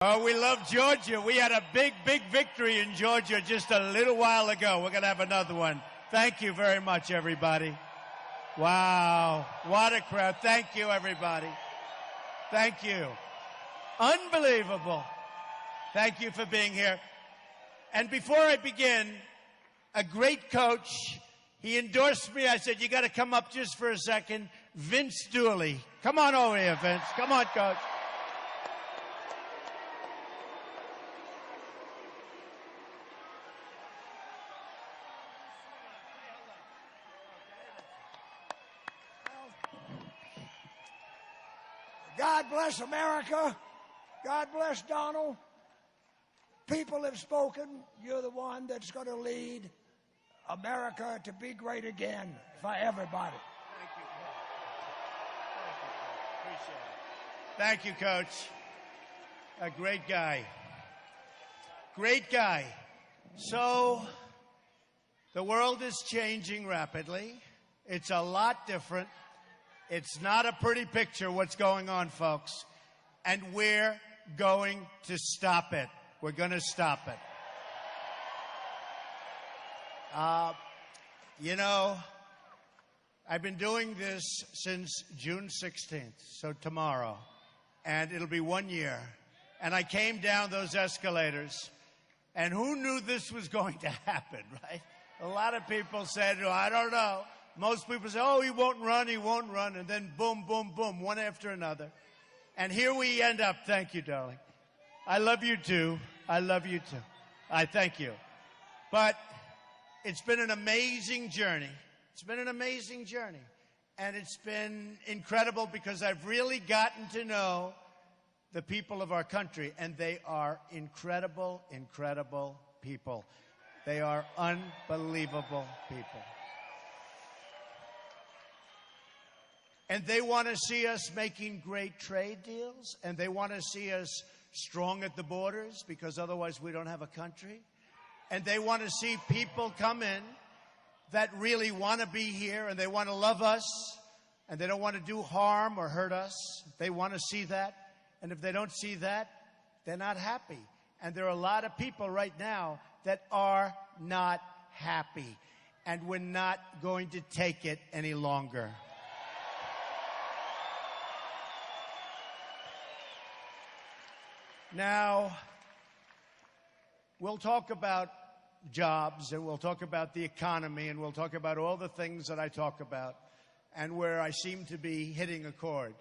Oh, we love Georgia. We had a big victory in Georgia just a little while ago. We're going to have another one. Thank you very much, everybody. Wow. What a crowd. Thank you, everybody. Thank you. Unbelievable. Thank you for being here. And before I begin, a great coach, he endorsed me. I said, you got to come up just for a second. Vince Dooley. Come on over here, Vince. Come on, coach. God bless America. God bless Donald. People have spoken. You're the one that's going to lead America to be great again for everybody. Thank you, Coach. Appreciate it. Thank you, Coach. A great guy. Great guy. So, the world is changing rapidly. It's a lot different. It's not a pretty picture what's going on, folks. And we're going to stop it. We're going to stop it. You know, I've been doing this since June 16th, so tomorrow. And it'll be 1 year. And I came down those escalators. And who knew this was going to happen, right? A lot of people said, oh, I don't know. Most people say, oh, he won't run. And then boom, boom, boom, one after another. And here we end up. Thank you, darling. I love you, too. I love you, too. I thank you. But it's been an amazing journey. It's been an amazing journey. And it's been incredible because I've really gotten to know the people of our country. And they are incredible, incredible people. They are unbelievable people. And they want to see us making great trade deals, and they want to see us strong at the borders because otherwise we don't have a country. And they want to see people come in that really want to be here and they want to love us and they don't want to do harm or hurt us. They want to see that. And if they don't see that, they're not happy. And there are a lot of people right now that are not happy. And we're not going to take it any longer. Now, we'll talk about jobs, and we'll talk about the economy, and we'll talk about all the things that I talk about, and where I seem to be hitting a chord.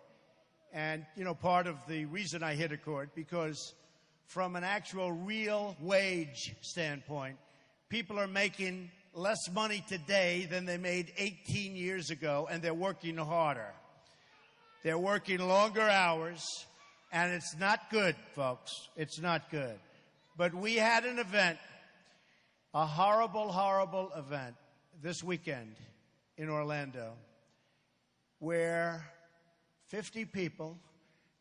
And, you know, part of the reason I hit a chord, because from an actual real wage standpoint, people are making less money today than they made 18 years ago, and they're working harder. They're working longer hours. And it's not good, folks. It's not good. But we had an event, a horrible, horrible event this weekend in Orlando, where 50 people,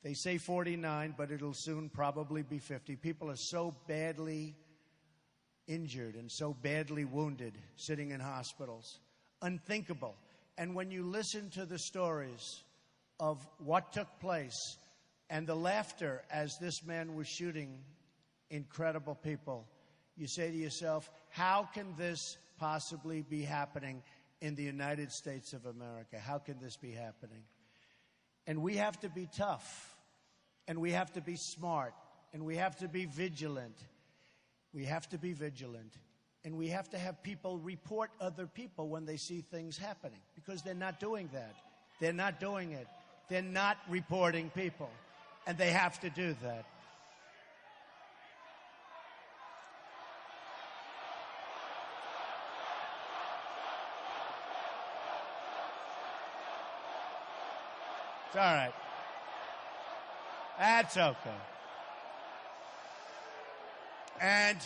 they say 49, but it'll soon probably be 50. People are so badly injured and so badly wounded sitting in hospitals. Unthinkable. And when you listen to the stories of what took place, and the laughter as this man was shooting incredible people, you say to yourself, how can this possibly be happening in the United States of America? How can this be happening? And we have to be tough, and we have to be smart, and we have to be vigilant. We have to be vigilant, and we have to have people report other people when they see things happening, because they're not doing that. They're not doing it. They're not reporting people. And they have to do that. It's all right. That's okay. And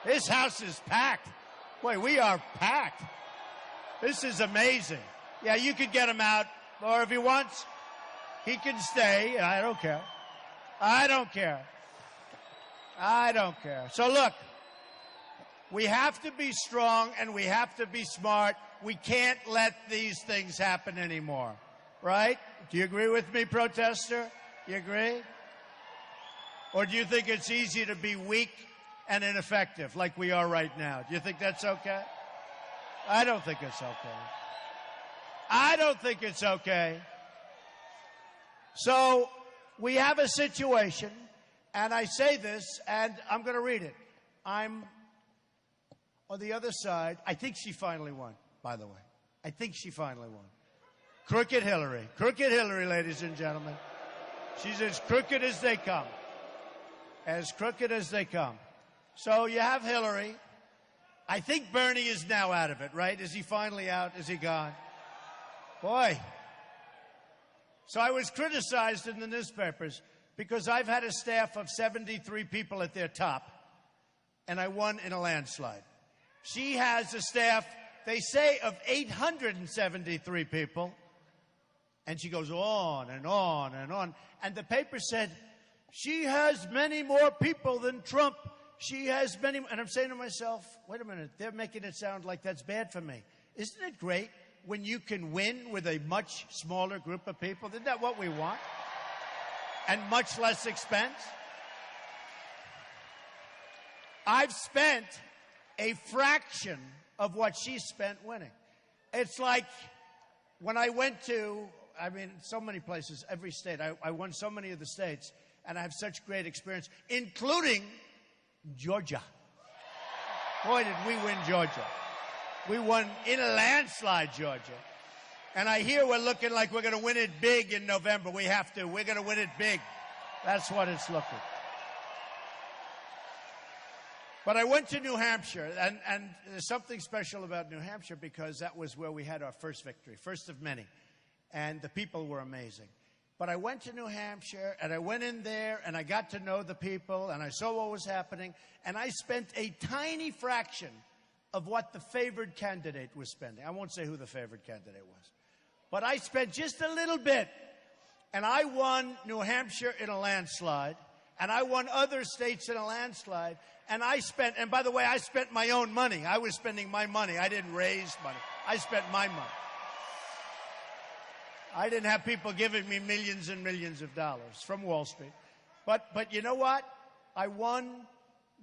this house is packed. Boy, we are packed. This is amazing. Yeah, you could get him out, or if he wants, he can stay. I don't care. I don't care. I don't care. So look, we have to be strong and we have to be smart We can't let these things happen anymore. Right? Do you agree with me, protester? You agree? Or do you think it's easy to be weak and ineffective like we are right now? Do you think that's okay? I don't think it's okay. I don't think it's okay. So we have a situation, and I say this, and I'm going to read it. I'm on the other side. I think she finally won, by the way. I think she finally won. Crooked Hillary. Crooked Hillary, ladies and gentlemen. She's as crooked as they come. As crooked as they come. So you have Hillary. I think Bernie is now out of it, right? Is he finally out? Is he gone? Boy. So I was criticized in the newspapers because I've had a staff of 73 people at their top, and I won in a landslide. She has a staff, they say, of 873 people, and she goes on and on and on. And the paper said, she has many more people than Trump. She has many, and I'm saying to myself, wait a minute, they're making it sound like that's bad for me. Isn't it great when you can win with a much smaller group of people? Isn't that what we want? And much less expense? I've spent a fraction of what she spent winning. It's like when I went to, so many places, every state. I won so many of the states, and I have such great experience, including Georgia. Boy, did we win Georgia. We won in a landslide, Georgia. And I hear we're looking like we're going to win it big in November. We have to. We're going to win it big. That's what it's looking. But I went to New Hampshire, and there's something special about New Hampshire because that was where we had our first victory, first of many. And the people were amazing. But I went to New Hampshire, and I went in there, and I got to know the people, and I saw what was happening, and I spent a tiny fraction of what the favored candidate was spending. I won't say who the favored candidate was. But I spent just a little bit, and I won New Hampshire in a landslide, and I won other states in a landslide, and and by the way, I spent my own money. I was spending my money. I didn't raise money. I spent my money. I didn't have people giving me millions and millions of dollars from Wall Street. But you know what? I won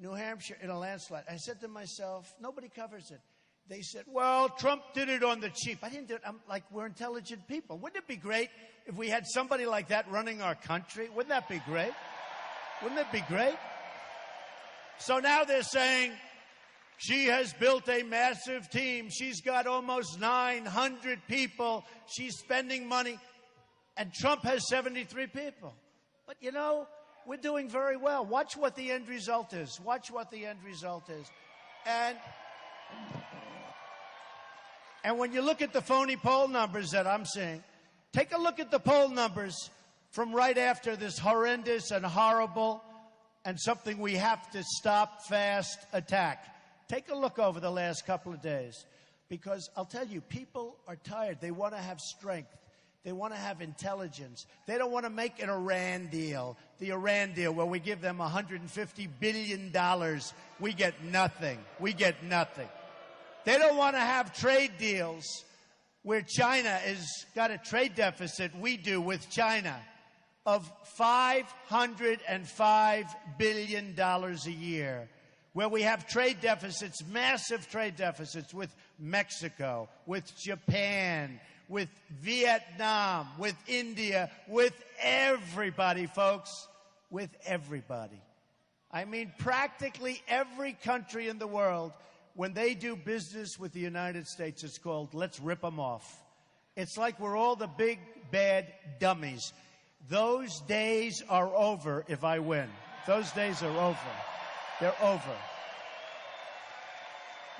New Hampshire in a landslide. I said to myself, nobody covers it. They said, well, Trump did it on the cheap. I didn't do it. I'm like, we're intelligent people. Wouldn't it be great if we had somebody like that running our country? Wouldn't that be great? Wouldn't it be great? So now they're saying she has built a massive team. She's got almost 900 people. She's spending money. And Trump has 73 people. But, you know, we're doing very well. Watch what the end result is. Watch what the end result is. And when you look at the phony poll numbers that I'm seeing, take a look at the poll numbers from right after this horrendous and horrible and something we have to stop fast attack. Take a look over the last couple of days, because I'll tell you, people are tired. They want to have strength. They want to have intelligence. They don't want to make an Iran deal, the Iran deal where we give them $150 billion. We get nothing. We get nothing. They don't want to have trade deals where China has got a trade deficit, we do with China, of $505 billion a year, where we have trade deficits, massive trade deficits with Mexico, with Japan, with Vietnam, with India, with everybody, folks, with everybody. I mean, practically every country in the world, when they do business with the United States, it's called, let's rip them off. It's like we're all the big, bad dummies. Those days are over if I win. Those days are over. They're over.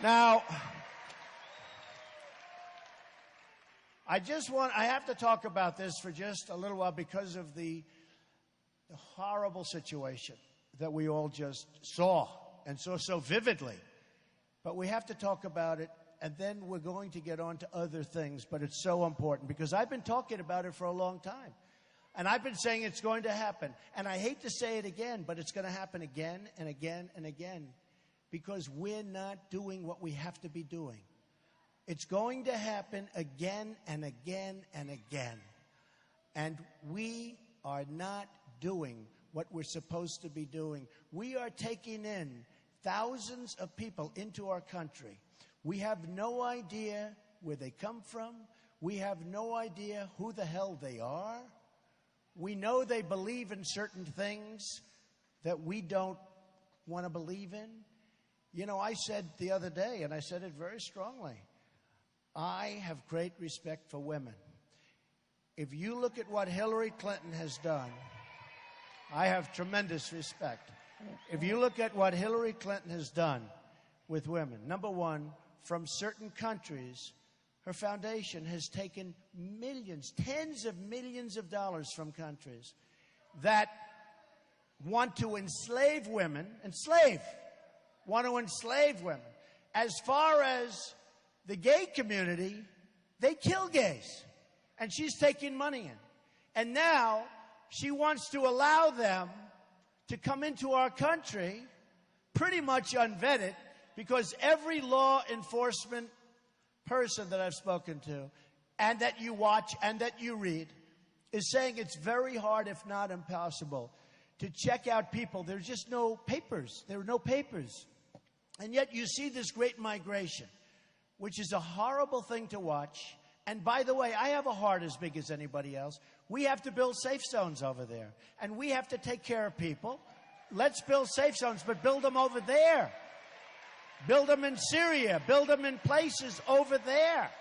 Now, I have to talk about this for just a little while because of the horrible situation that we all just saw and saw so vividly. But we have to talk about it, and then we're going to get on to other things. But it's so important because I've been talking about it for a long time. And I've been saying it's going to happen. And I hate to say it again, but it's going to happen again and again and again because we're not doing what we have to be doing. It's going to happen again and again and again. And we are not doing what we're supposed to be doing. We are taking in thousands of people into our country. We have no idea where they come from. We have no idea who the hell they are. We know they believe in certain things that we don't want to believe in. You know, I said the other day, and I said it very strongly, I have great respect for women. If you look at what Hillary Clinton has done, I have tremendous respect. If you look at what Hillary Clinton has done with women, number one, from certain countries, her foundation has taken millions, tens of millions of dollars from countries that want to enslave women, want to enslave women. As far as the gay community, they kill gays. And she's taking money in. And now she wants to allow them to come into our country pretty much unvetted, because every law enforcement person that I've spoken to and that you watch and that you read is saying it's very hard, if not impossible, to check out people. There's just no papers. There are no papers. And yet you see this great migration, which is a horrible thing to watch. And by the way, I have a heart as big as anybody else. We have to build safe zones over there. And we have to take care of people. Let's build safe zones, but build them over there. Build them in Syria. Build them in places over there.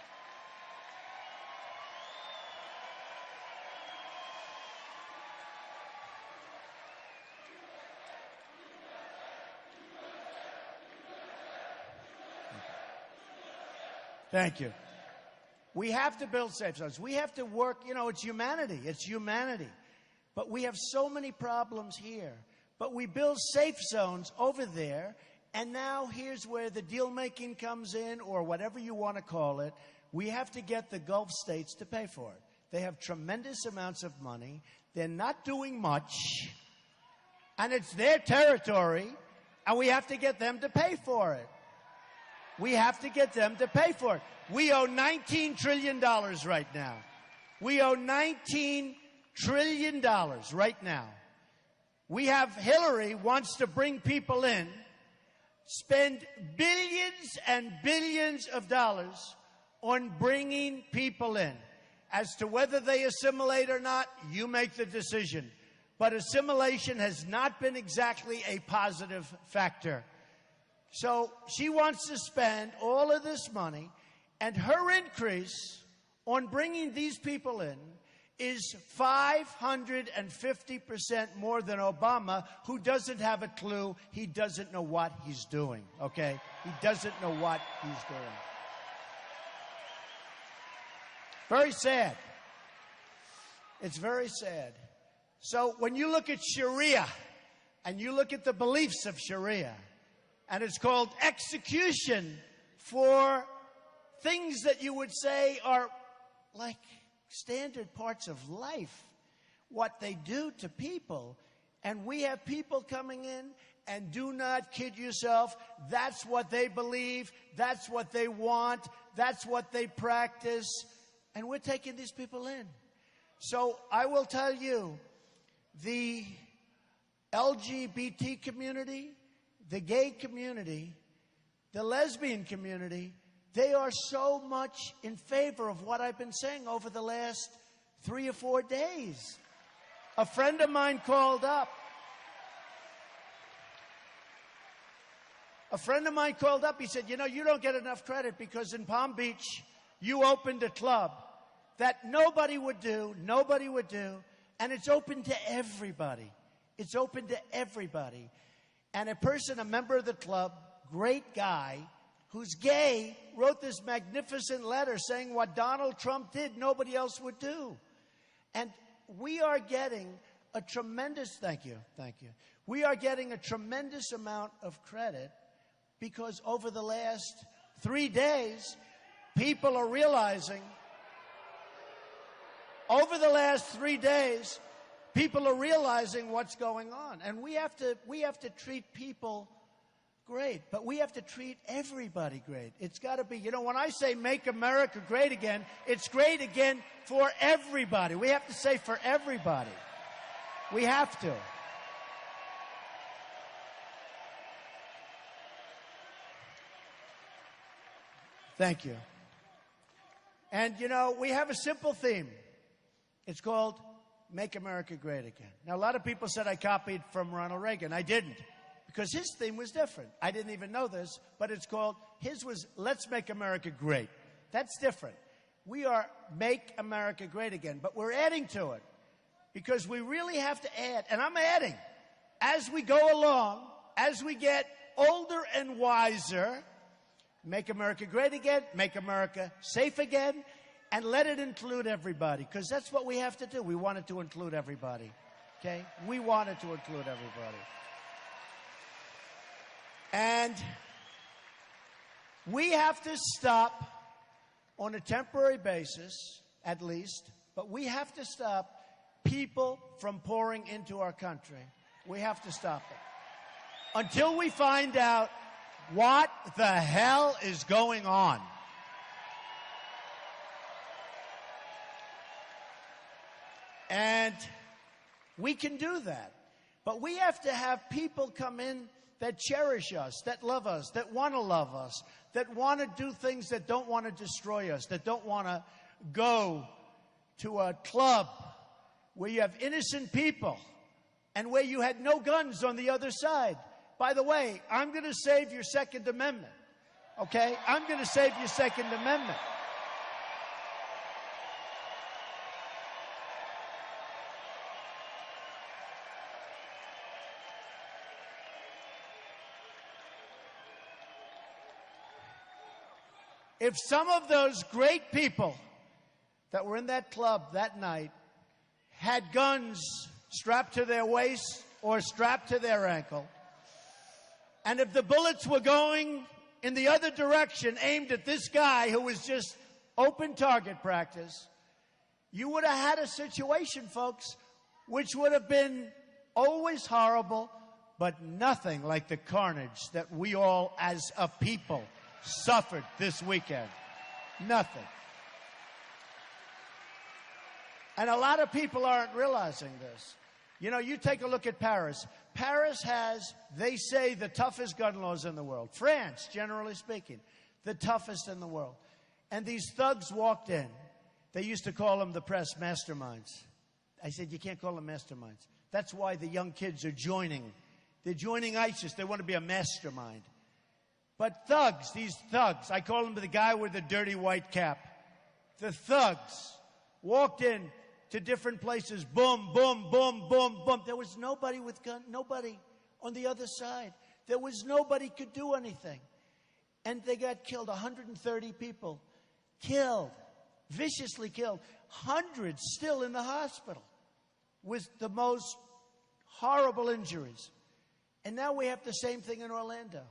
Thank you. We have to build safe zones. We have to work, you know, it's humanity. It's humanity. But we have so many problems here. But we build safe zones over there, and now here's where the deal-making comes in, or whatever you want to call it. We have to get the Gulf states to pay for it. They have tremendous amounts of money. They're not doing much, and it's their territory, and we have to get them to pay for it. We have to get them to pay for it. We owe $19 trillion right now. We owe $19 trillion right now. We have Hillary wants to bring people in, spend billions and billions of dollars on bringing people in. As to whether they assimilate or not, you make the decision. But assimilation has not been exactly a positive factor. So she wants to spend all of this money, and her increase on bringing these people in is 550% more than Obama, who doesn't have a clue. He doesn't know what he's doing, okay? He doesn't know what he's doing. Very sad. It's very sad. So when you look at Sharia, and you look at the beliefs of Sharia, and it's called execution for things that you would say are like standard parts of life, what they do to people. And we have people coming in, and do not kid yourself, that's what they believe, that's what they want, that's what they practice, and we're taking these people in. So I will tell you, the LGBT community, the gay community, the lesbian community, they are so much in favor of what I've been saying over the last 3 or 4 days. A friend of mine called up. He said, you know, you don't get enough credit because in Palm Beach, you opened a club that nobody would do, and it's open to everybody. It's open to everybody. And a member of the club, great guy, who's gay, wrote this magnificent letter saying what Donald Trump did, nobody else would do. And we are getting a tremendous, thank you. We are getting a tremendous amount of credit because over the last 3 days, people are realizing, what's going on. And we have to treat people great. But we have to treat everybody great. It's got to be, when I say make America great again, it's great again for everybody. We have to say for everybody. We have to. Thank you. And, we have a simple theme. It's called Make America Great Again. Now, a lot of people said I copied from Ronald Reagan. I didn't, because his theme was different. I didn't even know this, but it's called, his was Let's Make America Great. That's different. We are Make America Great Again, but we're adding to it, because we really have to add, and I'm adding, as we go along, as we get older and wiser, make America great again, make America safe again, and let it include everybody, because that's what we have to do. We want it to include everybody, okay? We want it to include everybody. And we have to stop, on a temporary basis, at least, but we have to stop people from pouring into our country. We have to stop it. Until we find out what the hell is going on. And we can do that. But we have to have people come in that cherish us, that love us, that want to love us, that want to do things that don't want to destroy us, that don't want to go to a club where you have innocent people and where you had no guns on the other side. By the way, I'm going to save your Second Amendment, okay? I'm going to save your Second Amendment. If some of those great people that were in that club that night had guns strapped to their waist or strapped to their ankle, and if the bullets were going in the other direction, aimed at this guy who was just open target practice, you would have had a situation, folks, which would have been always horrible, but nothing like the carnage that we all as a people suffered this weekend. Nothing. And a lot of people aren't realizing this. You take a look at Paris. Paris has, they say, the toughest gun laws in the world. France, generally speaking, the toughest in the world. And these thugs walked in. They used to call them the press masterminds. I said, you can't call them masterminds. That's why the young kids are joining. They're joining ISIS. They want to be a mastermind. But thugs, these thugs, I call them the guy with the dirty white cap. The thugs walked in to different places. Boom, boom, boom, boom, boom. There was nobody with gun, nobody on the other side. There was nobody could do anything. And they got killed, 130 people killed, viciously killed, hundreds still in the hospital with the most horrible injuries. And now we have the same thing in Orlando.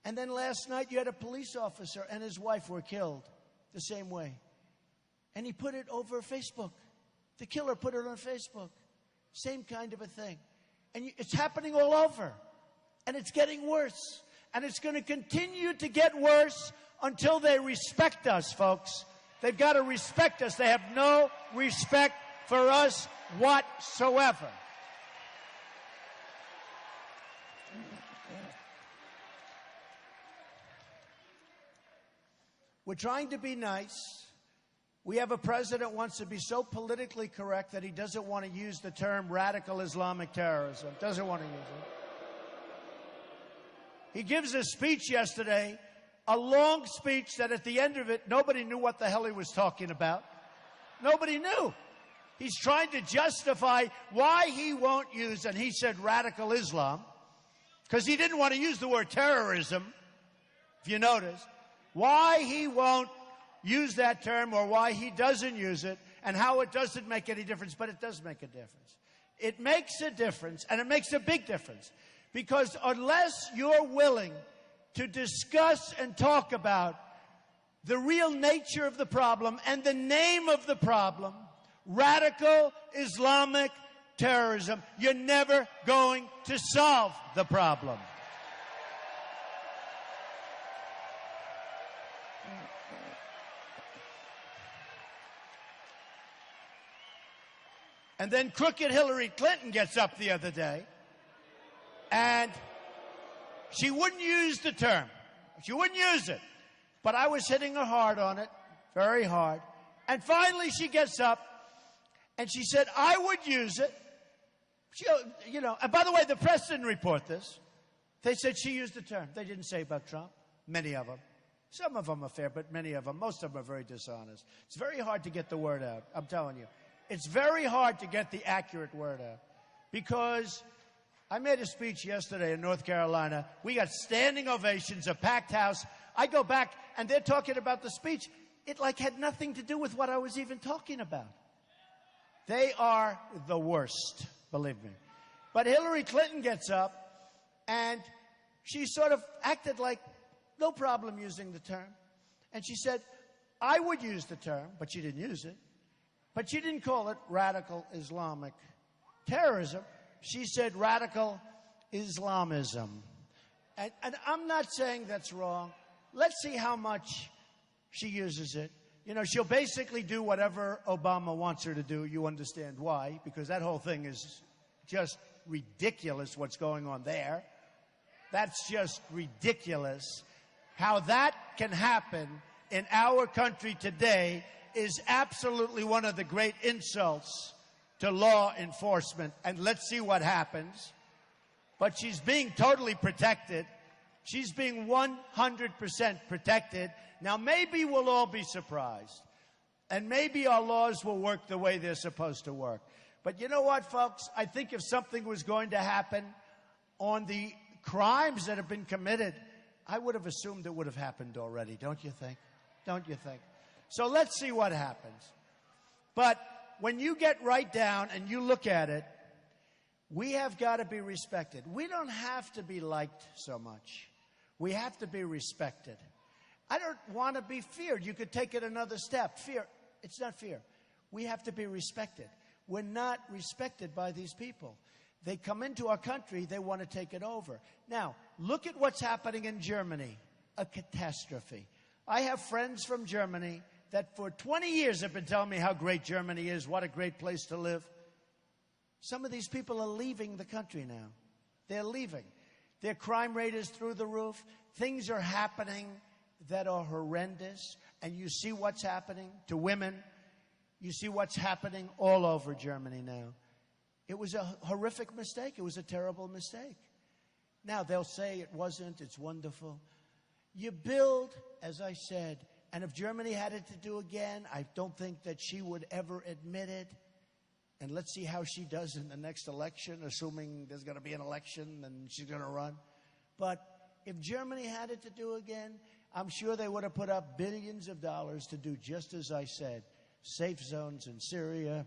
And then last night you had a police officer and his wife were killed the same way. And he put it over Facebook. The killer put it on Facebook. Same kind of a thing. And it's happening all over. And it's getting worse. And it's going to continue to get worse until they respect us, folks. They've got to respect us. They have no respect for us whatsoever. We're trying to be nice. We have a president who wants to be so politically correct that he doesn't want to use the term radical Islamic terrorism. Doesn't want to use it. He gives a speech yesterday, a long speech that at the end of it, nobody knew what the hell he was talking about. Nobody knew. He's trying to justify why he won't use, and he said radical Islam, because he didn't want to use the word terrorism, if you notice. Why he won't use that term or why he doesn't use it and how it doesn't make any difference, but it does make a difference. It makes a difference, and it makes a big difference, because unless you're willing to discuss and talk about the real nature of the problem and the name of the problem, radical Islamic terrorism, you're never going to solve the problem. And then crooked Hillary Clinton gets up the other day, and she wouldn't use the term. She wouldn't use it. But I was hitting her hard on it, very hard. And finally she gets up, and she said, I would use it. She, and by the way, the press didn't report this. They said she used the term. They didn't say about Trump, many of them. Some of them are fair, but many of them, most of them are very dishonest. It's very hard to get the word out, I'm telling you. It's very hard to get the accurate word out. Because I made a speech yesterday in North Carolina. We got standing ovations, a packed house. I go back, and they're talking about the speech. It had nothing to do with what I was even talking about. They are the worst, believe me. But Hillary Clinton gets up, and she sort of acted like no problem using the term. And she said, I would use the term, but she didn't use it. But she didn't call it radical Islamic terrorism. She said radical Islamism. And I'm not saying that's wrong. Let's see how much she uses it. She'll basically do whatever Obama wants her to do. You understand why, because that whole thing is just ridiculous what's going on there. That's just ridiculous. How that can happen in our country today is absolutely one of the great insults to law enforcement. And let's see what happens. But she's being totally protected. She's being 100% protected. Now, maybe we'll all be surprised. And maybe our laws will work the way they're supposed to work. But you know what, folks? I think if something was going to happen on the crimes that have been committed, I would have assumed it would have happened already, don't you think? Don't you think? So let's see what happens. But when you get right down and you look at it, we have got to be respected. We don't have to be liked so much. We have to be respected. I don't want to be feared. You could take it another step. Fear, it's not fear. We have to be respected. We're not respected by these people. They come into our country, they want to take it over. Now, look at what's happening in Germany. A catastrophe. I have friends from Germany that for 20 years have been telling me how great Germany is, what a great place to live. Some of these people are leaving the country now. They're leaving. Their crime rate is through the roof. Things are happening that are horrendous. And you see what's happening to women. You see what's happening all over Germany now. It was a horrific mistake. It was a terrible mistake. Now, they'll say it wasn't. It's wonderful. You build, as I said, and if Germany had it to do again, I don't think that she would ever admit it. And let's see how she does in the next election, assuming there's going to be an election and she's going to run. But if Germany had it to do again, I'm sure they would have put up billions of dollars to do just as I said. Safe zones in Syria.